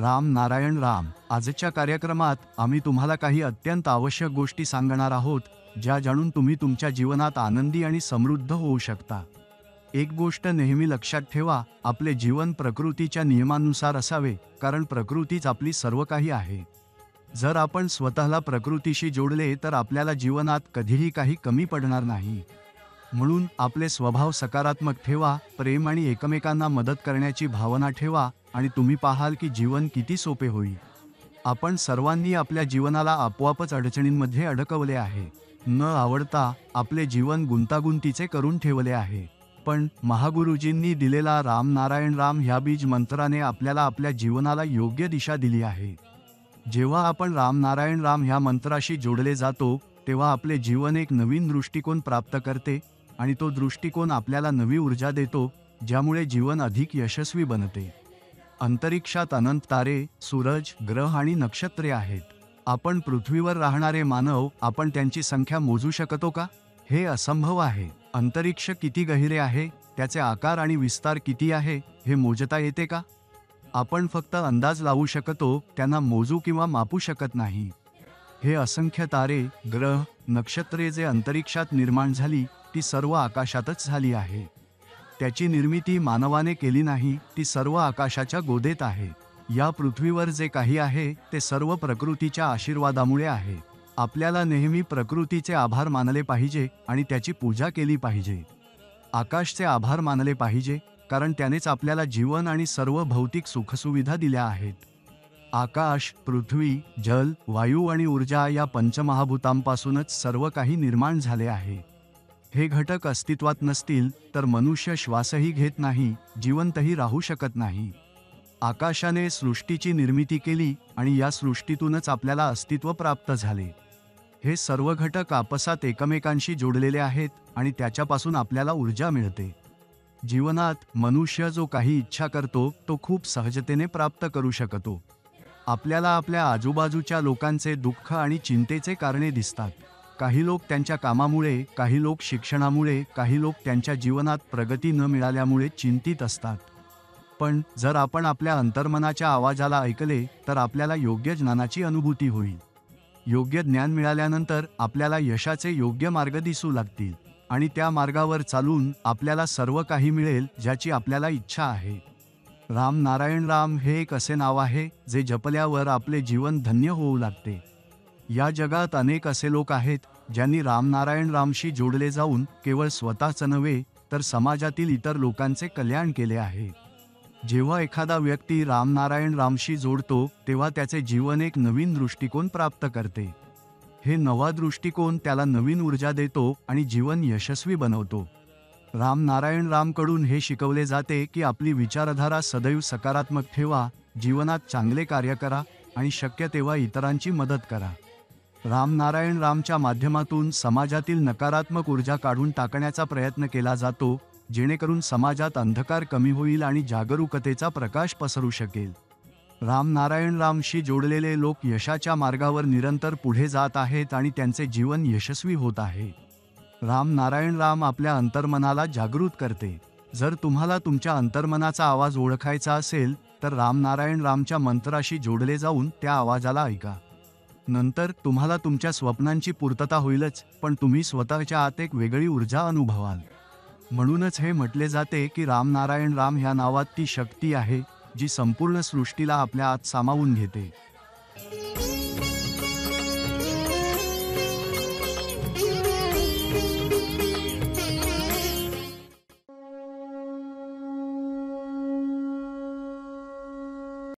राम नारायण राम. आजच्या कार्यक्रमात आम्ही तुम्हाला काही अत्यंत आवश्यक गोष्टी सांगणार आहोत, ज्या जाणून तुम्ही तुमच्या जीवनात आनंदी आणि समृद्ध होऊ शकता. एक गोष्ट नेहमी लक्षात ठेवा, आपले जीवन प्रकृतीच्या नियमांनुसार असावे, कारण प्रकृतीच आपली सर्व काही आहे. जर आपण स्वतःला प्रकृतीशी जोडले तर आपल्याला जीवनात कधीही काही कमी पडणार नाही. म्हणून आपले स्वभाव सकारात्मक ठेवा, प्रेम आणि एकमेकांना मदत करण्याची भावना ठेवा आणि तुम्ही पाहाल की जीवन किती सोपे होईल. आपण सर्वांनी आपल्या जीवनाला आपोआपच अडचणींमध्ये अडकवले आहे. न आवडता आपले जीवन गुंतागुंतीचे करून ठेवले आहे. पण महागुरुजींनी दिलेला राम नारायण राम ह्या बीज मंत्राने आपल्याला आपल्या जीवनाला योग्य दिशा दिली आहे. जेव्हा आपण राम नारायण राम ह्या मंत्राशी जोडले जातो, तेव्हा आपले जीवन एक नवीन दृष्टिकोन प्राप्त करते आणि तो दृष्टिकोन आपल्याला नवी ऊर्जा देतो, ज्यामुळे जीवन अधिक यशस्वी बनते. अंतरिक्षात अनंत तारे, सूरज, ग्रह आणि नक्षत्रे आहेत. आपण पृथ्वीवर राहणारे मानव, आपण त्यांची संख्या मोजू शकतो का? हे असंभव आहे. अंतरिक्ष किती गहिरे आहे, त्याचे आकार आणि विस्तार किती आहे, हे मोजता येते का? आपण फक्त अंदाज लावू शकतो, त्यांना मोजू किंवा मापू शकत नाही. हे असंख्य तारे, ग्रह, नक्षत्रे जे अंतरिक्षात निर्माण झाली, ती सर्व आकाशातच झाली आहे. त्याची निर्मिती मानवाने केली नाही, ती सर्व आकाशाच्या गोदेत आहे. या पृथ्वीवर जे काही आहे ते सर्व प्रकृतीच्या आशीर्वादामुळे आहे. आपल्याला नेहमी प्रकृतीचे आभार मानले पाहिजे आणि त्याची पूजा केली पाहिजे. आकाशचे आभार मानले पाहिजे, कारण त्यानेच आपल्याला जीवन आणि सर्व भौतिक सुखसुविधा दिल्या आहेत. आकाश, पृथ्वी, जल, वायू आणि ऊर्जा या पंचमहाभूतांपासूनच सर्व काही निर्माण झाले आहे. हे घटक अस्तित्वात नसतील तर मनुष्य श्वासही घेत नाही, जिवंतही राहू शकत नाही. आकाशाने सृष्टीची निर्मिती केली आणि या सृष्टीतूनच आपल्याला अस्तित्व प्राप्त झाले. हे सर्व घटक आपसात एकमेकांशी जोडलेले आहेत आणि त्याच्यापासून आपल्याला ऊर्जा मिळते. जीवनात मनुष्य जो काही इच्छा करतो तो खूप सहजतेने प्राप्त करू शकतो. आपल्याला आपल्या आजूबाजूच्या लोकांचे दुःख आणि चिंतेचे कारणे दिसतात. काही लोक त्यांच्या कामामुळे, काही लोक शिक्षणामुळे, काही लोक त्यांच्या जीवनात प्रगती न मिळाल्यामुळे चिंतित असतात. पण जर आपण आपल्या अंतर्मनाच्या आवाजाला ऐकले तर आपल्याला योग्य ज्ञानाची अनुभूती होईल. योग्य ज्ञान मिळाल्यानंतर आपल्याला यशाचे योग्य मार्ग दिसू लागतील आणि त्या मार्गावर चालून आपल्याला सर्व काही मिळेल ज्याची आपल्याला इच्छा आहे. राम नारायण राम हे एक असे नाव आहे जे जपल्यावर आपले जीवन धन्य होऊ लागते. या जगात अनेक असे लोक आहेत ज्यांनी राम नारायण रामशी जोडले जाऊन केवळ स्वतःच नव्हे तर समाजातील इतर लोकांचे कल्याण केले आहे. जेव्हा एखादा व्यक्ती राम नारायण रामशी जोडतो तेव्हा त्याचे जीवन एक नवीन दृष्टिकोन प्राप्त करते. हे नवा दृष्टिकोन त्याला नवीन ऊर्जा देतो आणि जीवन यशस्वी बनवतो. राम नारायण रामकडून हे शिकवले जाते की आपली विचारधारा सदैव सकारात्मक ठेवा, जीवनात चांगले कार्य करा आणि शक्य तेव्हा इतरांची मदत करा. राम नारायण रामच्या माध्यमातून समाजातील नकारात्मक ऊर्जा काढून टाकण्याचा प्रयत्न केला जातो, जेणेकरून समाजात अंधकार कमी होईल आणि जागरूकतेचा प्रकाश पसरू शकेल. राम नारायण रामशी जोडलेले लोक यशाच्या मार्गावर निरंतर पुढे जात आहेत आणि त्यांचे जीवन यशस्वी होत आहे. राम नारायण राम आपल्या अंतर्मनाला जागृत करते. जर तुम्हाला तुमच्या अंतर्मनाचा आवाज ओळखायचा असेल तर राम नारायण रामच्या मंत्राशी जोडले जाऊन त्या आवाजाला ऐका. नंतर तुम्हाला तुमच्या स्वप्नांची पूर्तता होईलच, पण तुम्ही स्वतःच्या आत एक वेगळी ऊर्जा अनुभवाल. म्हणूनच हे म्हटले जाते की राम नारायण राम ह्या नावात ती शक्ती आहे जी संपूर्ण सृष्टीला आपल्या आत सामावून घेते.